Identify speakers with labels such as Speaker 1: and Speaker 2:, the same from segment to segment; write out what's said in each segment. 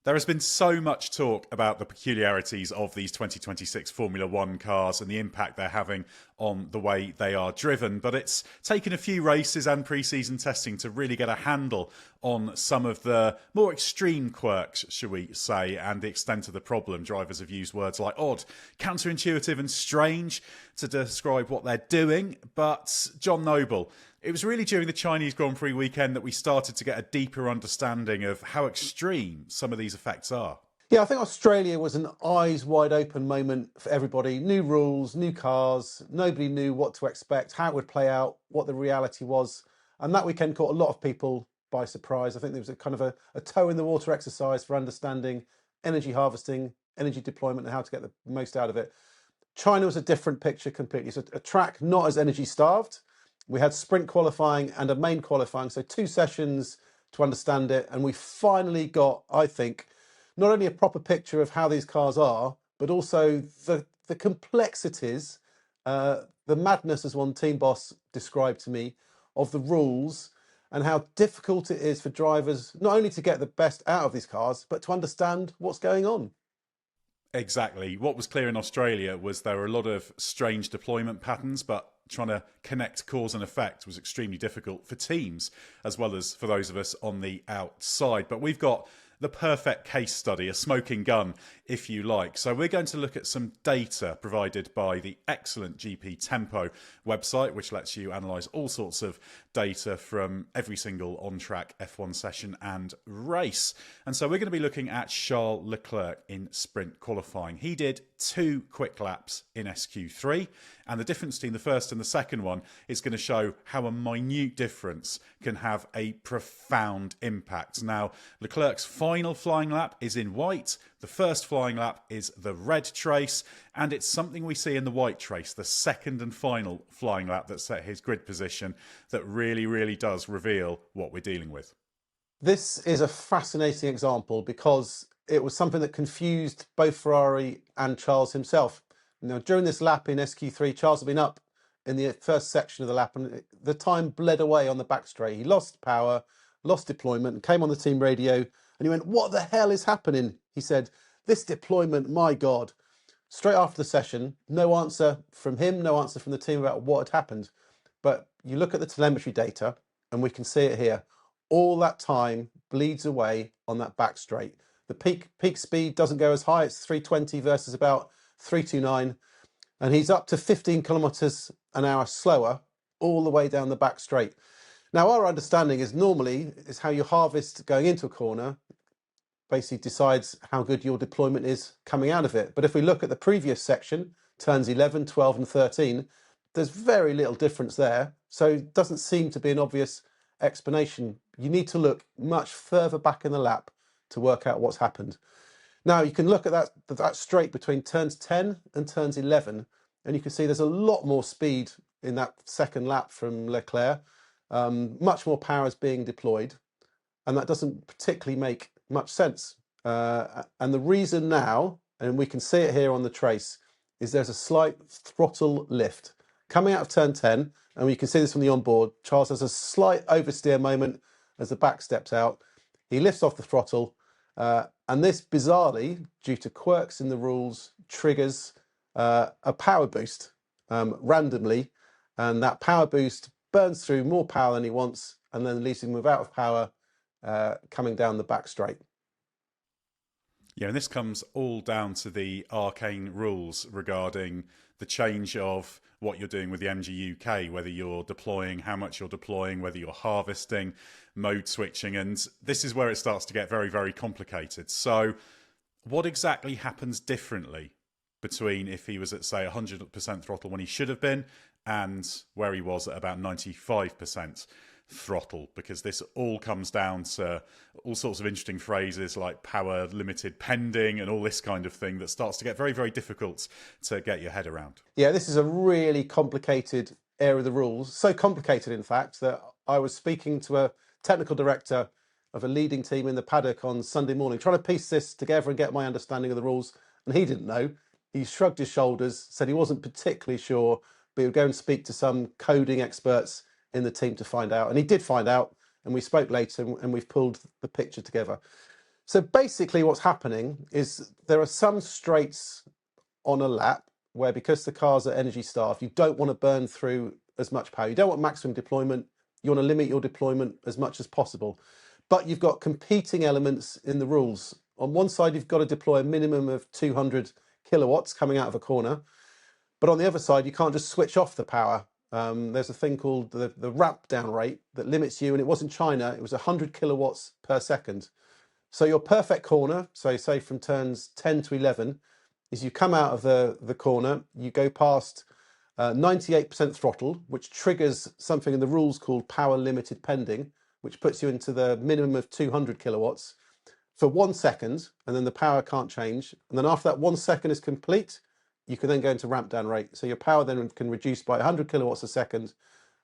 Speaker 1: There has been so much talk about the peculiarities of these 2026 Formula One cars and the impact they're having on the way they are driven, but it's taken a few races and pre-season testing to really get a handle on some of the more extreme quirks, shall we say, and the extent of the problem. Drivers have used words like odd, counterintuitive and strange to describe what they're doing, but John Noble, it was really during the Chinese Grand Prix weekend that we started to get a deeper understanding of how extreme some of these effects are.
Speaker 2: Yeah, I think Australia was an eyes wide open moment for everybody. New rules, new cars. Nobody knew what to expect, how it would play out, what the reality was. And that weekend caught a lot of people by surprise. I think there was a kind of a toe in the water exercise for understanding energy harvesting, energy deployment, and how to get the most out of it. China was a different picture completely. It's a track not as energy starved. We had sprint qualifying and a main qualifying, so 2 sessions to understand it. And we finally got, I think, not only a proper picture of how these cars are, but also the complexities, the madness, as one team boss described to me, of the rules and how difficult it is for drivers not only to get the best out of these cars, but to understand what's going on.
Speaker 1: Exactly. What was clear in Australia was there were a lot of strange deployment patterns, but trying to connect cause and effect was extremely difficult for teams as well as for those of us on the outside. But we've got the perfect case study, a smoking gun, if you like. So we're going to look at some data provided by the excellent GP Tempo website, which lets you analyse all sorts of data from every single on-track F1 session and race. And so we're going to be looking at Charles Leclerc in sprint qualifying. He did 2 quick laps in SQ3, and the difference between the first and the second one is going to show how a minute difference can have a profound impact. Now, Leclerc's final flying lap is in white. The first flying lap is the red trace, and it's something we see in the white trace, the second and final flying lap that set his grid position, that really does reveal what we're dealing with.
Speaker 2: This is a fascinating example because it was something that confused both Ferrari and Charles himself. Now, during this lap in SQ3, Charles had been up in the first section of the lap and the time bled away on the back straight. He lost power, lost deployment, and came on the team radio and he went, "What the hell is happening?" He said, "This deployment, my God." Straight after the session, no answer from him, no answer from the team about what had happened. But you look at the telemetry data and we can see it here. All that time bleeds away on that back straight. The peak speed doesn't go as high. It's 320 versus about 329. And he's up to 15 kilometers an hour slower all the way down the back straight. Now, our understanding is normally is how you harvest going into a corner basically decides how good your deployment is coming out of it. But if we look at the previous section, turns 11, 12 and 13, there's very little difference there. So it doesn't seem to be an obvious explanation. You need to look much further back in the lap to work out what's happened. Now you can look at that straight between turns 10 and turns 11, and you can see there's a lot more speed in that second lap from Leclerc. Much more power is being deployed, and that doesn't particularly make much sense. And the reason now, and we can see it here on the trace, is there's a slight throttle lift coming out of turn 10, and you can see this from the onboard. Charles has a slight oversteer moment as the back steps out. He lifts off the throttle, and this bizarrely, due to quirks in the rules, triggers a power boost randomly, and that power boost burns through more power than he wants, and then leaves him without power coming down the back straight.
Speaker 1: Yeah, and this comes all down to the arcane rules regarding the change of what you're doing with the MG UK, whether you're deploying, how much you're deploying, whether you're harvesting, mode switching, and this is where it starts to get very complicated. So what exactly happens differently between if he was at, say, 100% throttle when he should have been and where he was at about 95% throttle? Because this all comes down to all sorts of interesting phrases like power limited pending and all this kind of thing that starts to get very difficult to get your head around.
Speaker 2: Yeah, this is a really complicated area of the rules. So complicated, in fact, that I was speaking to a technical director of a leading team in the paddock on Sunday morning, trying to piece this together and get my understanding of the rules. And he didn't know. He shrugged his shoulders, said he wasn't particularly sure, but he would go and speak to some coding experts in the team to find out. And he did find out, and we spoke later, and we've pulled the picture together. So basically what's happening is there are some straights on a lap where, because the cars are energy starved, you don't want to burn through as much power. You don't want maximum deployment. You want to limit your deployment as much as possible. But you've got competing elements in the rules. On one side, you've got to deploy a minimum of 200 kilowatts coming out of a corner. But on the other side, you can't just switch off the power. There's a thing called the ramp down rate that limits you, and it was in China, it was 100 kilowatts per second. So your perfect corner, so say from turns 10 to 11, is you come out of the corner, you go past 98% throttle, which triggers something in the rules called power limited pending, which puts you into the minimum of 200 kilowatts for 1 second, and then the power can't change. And then after that 1 second is complete, you can then go into ramp down rate. So your power then can reduce by 100 kilowatts a second,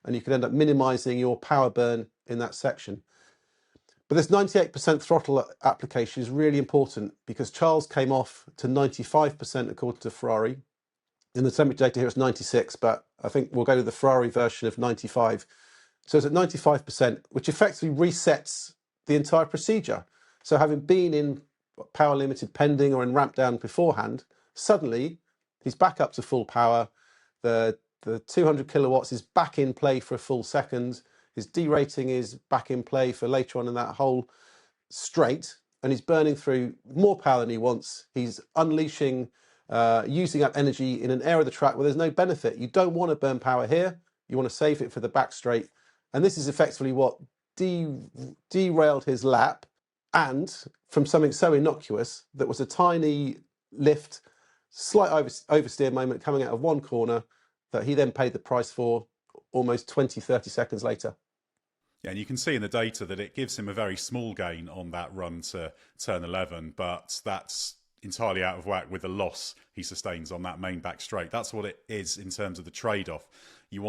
Speaker 2: and you can end up minimizing your power burn in that section. But this 98% throttle application is really important because Charles came off to 95% according to Ferrari. In the temperature data here it's 96, but I think we'll go to the Ferrari version of 95. So it's at 95%, which effectively resets the entire procedure. So having been in power limited pending or in ramp down beforehand, suddenly he's back up to full power. The 200 kilowatts is back in play for a full second. His derating is back in play for later on in that whole straight, and he's burning through more power than he wants. He's unleashing, using up energy in an area of the track where there's no benefit. You don't want to burn power here. You want to save it for the back straight. And this is effectively what derailed his lap, and from something so innocuous that was a tiny lift, slight oversteer moment coming out of one corner that he then paid the price for almost 20, 30 seconds later.
Speaker 1: Yeah, and you can see in the data that it gives him a very small gain on that run to turn 11, but that's entirely out of whack with the loss he sustains on that main back straight. That's what it is in terms of the trade-off. You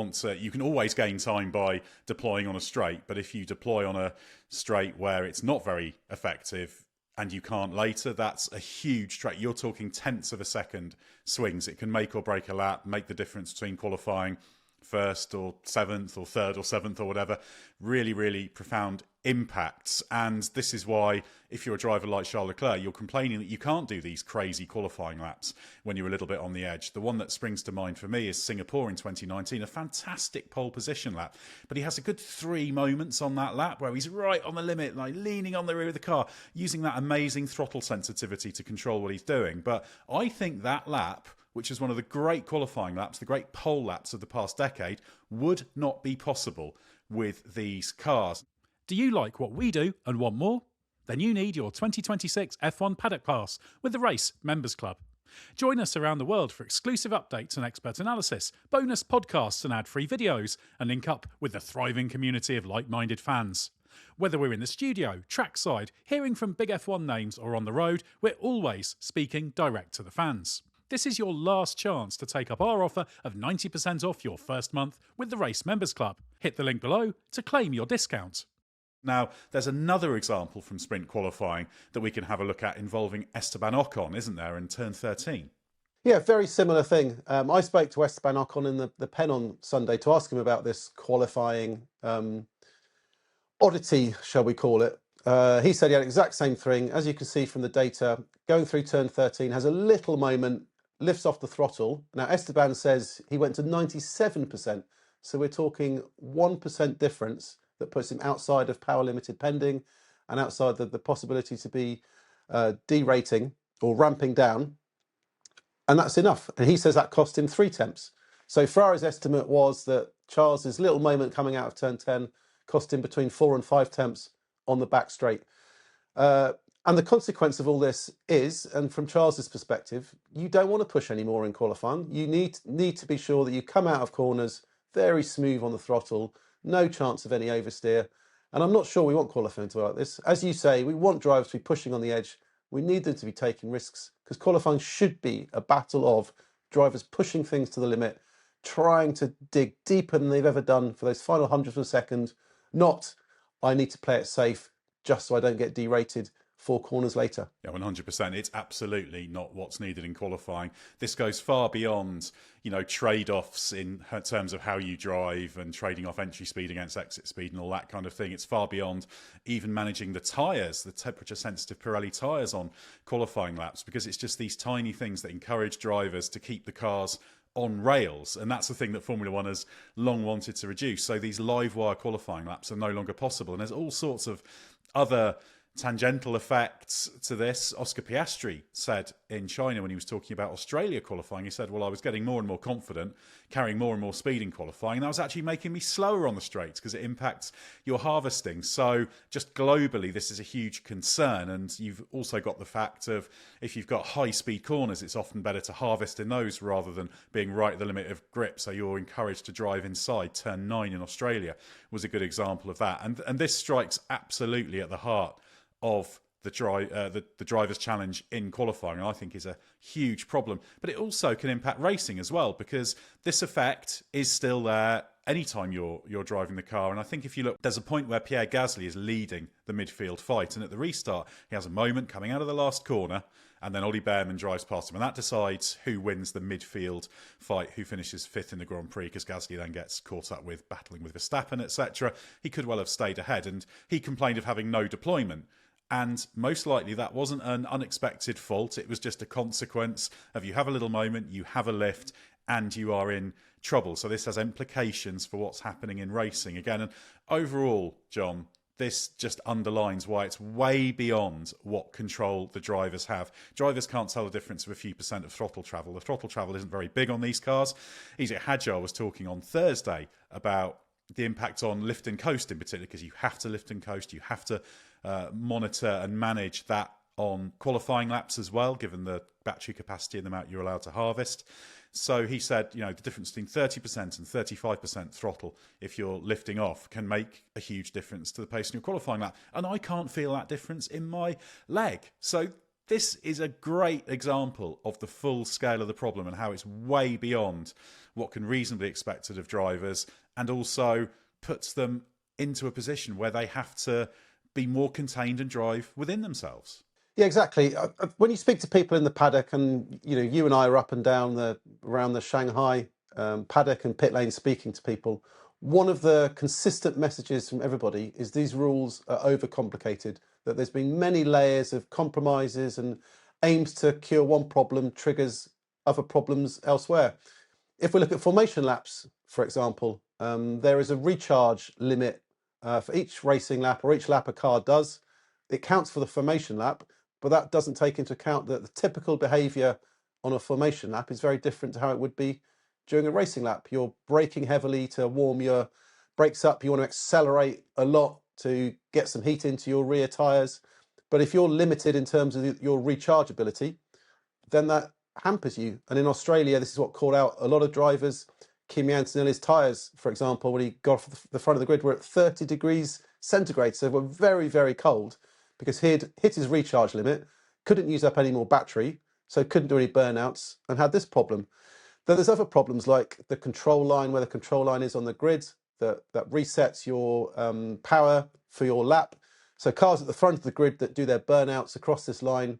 Speaker 1: can always gain time by deploying on a straight, but if you deploy on a straight where it's not very effective and you can't later, that's a huge trade. You're talking tenths of a second swings. It can make or break a lap, make the difference between qualifying first or seventh or third or seventh or whatever. Really, really profound impacts. And this is why, if you're a driver like Charles Leclerc, you're complaining that you can't do these crazy qualifying laps when you're a little bit on the edge. The one that springs to mind for me is Singapore in 2019, a fantastic pole position lap. But he has a good 3 moments on that lap where he's right on the limit, like leaning on the rear of the car, using that amazing throttle sensitivity to control what he's doing. But I think that lap, which is one of the great qualifying laps, the great pole laps of the past decade, would not be possible with these cars.
Speaker 3: Do you like what we do and want more? Then you need your 2026 F1 Paddock Pass with the Race Members Club. Join us around the world for exclusive updates and expert analysis, bonus podcasts and ad-free videos, and link up with the thriving community of like-minded fans. Whether we're in the studio, trackside, hearing from big F1 names, or on the road, we're always speaking direct to the fans. This is your last chance to take up our offer of 90% off your first month with the Race Members Club. Hit the link below to claim your discount.
Speaker 1: Now, there's another example from sprint qualifying that we can have a look at involving Esteban Ocon, isn't there, in turn 13?
Speaker 2: Yeah, very similar thing. I spoke to Esteban Ocon in the pen on Sunday to ask him about this qualifying oddity, shall we call it. He said he had the exact same thing. As you can see from the data, going through turn 13, has a little moment, lifts off the throttle. Now, Esteban says he went to 97%. So we're talking 1% difference that puts him outside of power limited pending and outside the possibility to be derating or ramping down. And that's enough. And he says that cost him 3 temps. So Ferrari's estimate was that Charles's little moment coming out of turn 10 cost him between 4 and 5 temps on the back straight. And the consequence of all this is, and from Charles's perspective, you don't want to push any more in qualifying. You need to be sure that you come out of corners very smooth on the throttle, no chance of any oversteer. And I'm not sure we want qualifying to be like this. As you say, we want drivers to be pushing on the edge. We need them to be taking risks because qualifying should be a battle of drivers pushing things to the limit, trying to dig deeper than they've ever done for those final hundredths of a second. Not, I need to play it safe just so I don't get derated 4 corners later.
Speaker 1: Yeah, 100%. It's absolutely not what's needed in qualifying. This goes far beyond, trade-offs in terms of how you drive and trading off entry speed against exit speed and all that kind of thing. It's far beyond even managing the tyres, the temperature-sensitive Pirelli tyres on qualifying laps, because it's just these tiny things that encourage drivers to keep the cars on rails, and that's the thing that Formula One has long wanted to reduce. So these live wire qualifying laps are no longer possible, and there's all sorts of other tangential effects to this. Oscar Piastri said in China when he was talking about Australia qualifying, he said, well, I was getting more and more confident, carrying more and more speed in qualifying, and that was actually making me slower on the straights because it impacts your harvesting. So just globally, this is a huge concern. And you've also got the fact of, if you've got high speed corners, it's often better to harvest in those rather than being right at the limit of grip. So you're encouraged to drive inside. Turn 9 in Australia was a good example of that. And this strikes absolutely at the heart of the driver's challenge in qualifying, I think is a huge problem. But it also can impact racing as well, because this effect is still there anytime you're driving the car. And I think if you look, there's a point where Pierre Gasly is leading the midfield fight, and at the restart he has a moment coming out of the last corner, and then Ollie Bearman drives past him, and that decides who wins the midfield fight, who finishes 5th in the Grand Prix, because Gasly then gets caught up with battling with Verstappen, etc. He could well have stayed ahead, and he complained of having no deployment. And most likely that wasn't an unexpected fault. It was just a consequence of, you have a little moment, you have a lift, and you are in trouble. So this has implications for what's happening in racing again. And overall, John, this just underlines why it's way beyond what control the drivers have. Drivers can't tell the difference of a few percent of throttle travel. The throttle travel isn't very big on these cars. Isaac Hadjar was talking on Thursday about the impact on lift and coast in particular, because you have to lift and coast, you have to monitor and manage that on qualifying laps as well, given the battery capacity and the amount you're allowed to harvest. So he said, the difference between 30% and 35% throttle, if you're lifting off, can make a huge difference to the pace in your qualifying lap. And I can't feel that difference in my leg. So this is a great example of the full scale of the problem and how it's way beyond what can reasonably be expected of drivers, and also puts them into a position where they have to be more contained and drive within themselves.
Speaker 2: Yeah, exactly. When you speak to people in the paddock, and you and I are up and down around the Shanghai paddock and pit lane speaking to people, one of the consistent messages from everybody is these rules are overcomplicated, that there's been many layers of compromises and aims to cure one problem triggers other problems elsewhere. If we look at formation laps, for example, there is a recharge limit for each racing lap, or each lap a car does. It counts for the formation lap, but that doesn't take into account that the typical behaviour on a formation lap is very different to how it would be during a racing lap. You're braking heavily to warm your brakes up. You want to accelerate a lot to get some heat into your rear tyres. But if you're limited in terms of your rechargeability, then that hampers you. And in Australia, this is what caught out a lot of drivers. Kimi Antonelli's tyres, for example, when he got off the front of the grid, were at 30 degrees centigrade. So they were very, very cold, because he'd hit his recharge limit, couldn't use up any more battery, so couldn't do any burnouts, and had this problem. Then there's other problems like the control line, where the control line is on the grid, that resets your power for your lap. So cars at the front of the grid that do their burnouts across this line,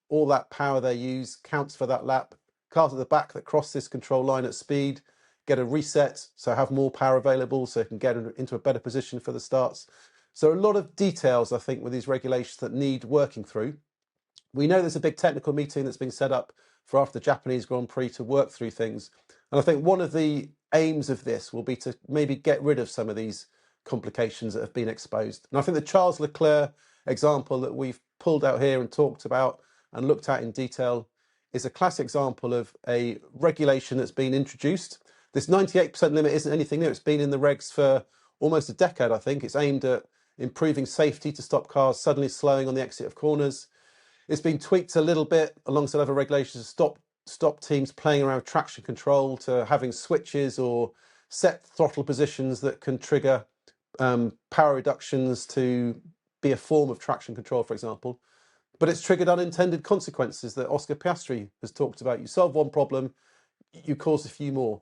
Speaker 2: all that power they use counts for that lap. Cars at the back that cross this control line at speed get a reset, so have more power available, so it can get into a better position for the starts. So a lot of details, I think, with these regulations that need working through. We know there's a big technical meeting that's been set up for after the Japanese Grand Prix to work through things. And I think one of the aims of this will be to maybe get rid of some of these complications that have been exposed. And I think the Charles Leclerc example that we've pulled out here and talked about and looked at in detail is a classic example of a regulation that's been introduced. This 98% limit isn't anything new. It's been in the regs for almost a decade, I think. It's aimed at improving safety to stop cars suddenly slowing on the exit of corners. It's been tweaked a little bit alongside other regulations to stop teams playing around with traction control, to having switches or set throttle positions that can trigger power reductions to be a form of traction control, for example. But it's triggered unintended consequences that Oscar Piastri has talked about. You solve one problem, you cause a few more.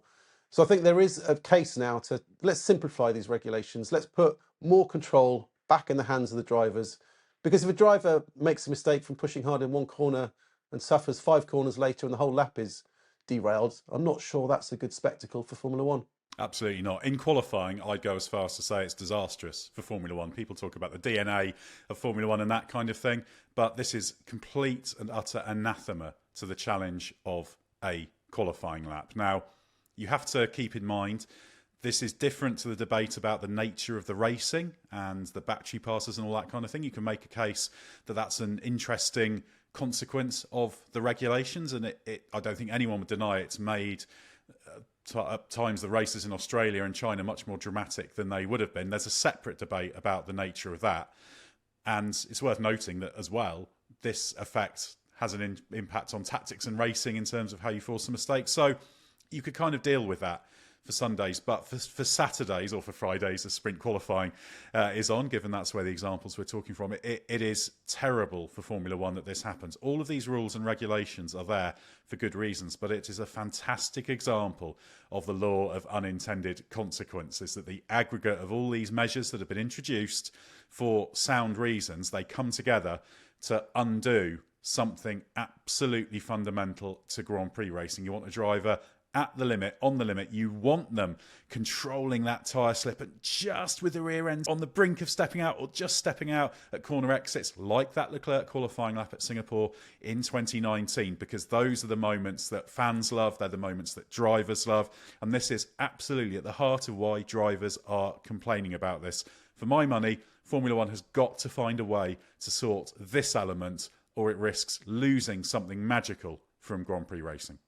Speaker 2: So I think there is a case now to, let's simplify these regulations. Let's put more control back in the hands of the drivers, Because if a driver makes a mistake from pushing hard in one corner and suffers 5 corners later and the whole lap is derailed, I'm not sure that's a good spectacle for Formula One.
Speaker 1: Absolutely not. In qualifying, I'd go as far as to say it's disastrous for Formula One. People talk about the DNA of Formula One and that kind of thing, but this is complete and utter anathema to the challenge of a qualifying lap. Now, you have to keep in mind, this is different to the debate about the nature of the racing and the battery passes and all that kind of thing. You can make a case that that's an interesting consequence of the regulations, and I don't think anyone would deny it's made at times the races in Australia and China much more dramatic than they would have been. There's a separate debate about the nature of that, and it's worth noting that as well, this effect has an impact on tactics and racing in terms of how you force a mistake. So you could kind of deal with that for Sundays, but for Saturdays or for Fridays, as sprint qualifying is on, given that's where the examples we're talking from, it is terrible for Formula One that this happens. All of these rules and regulations are there for good reasons, but it is a fantastic example of the law of unintended consequences, that the aggregate of all these measures that have been introduced for sound reasons, they come together to undo something absolutely fundamental to Grand Prix racing. You want a driver at the limit, on the limit. You want them controlling that tyre slip and just with the rear end on the brink of stepping out or just stepping out at corner exits, like that Leclerc qualifying lap at Singapore in 2019, because those are the moments that fans love, they're the moments that drivers love, and this is absolutely at the heart of why drivers are complaining about this. For my money, Formula One has got to find a way to sort this element, or it risks losing something magical from Grand Prix racing.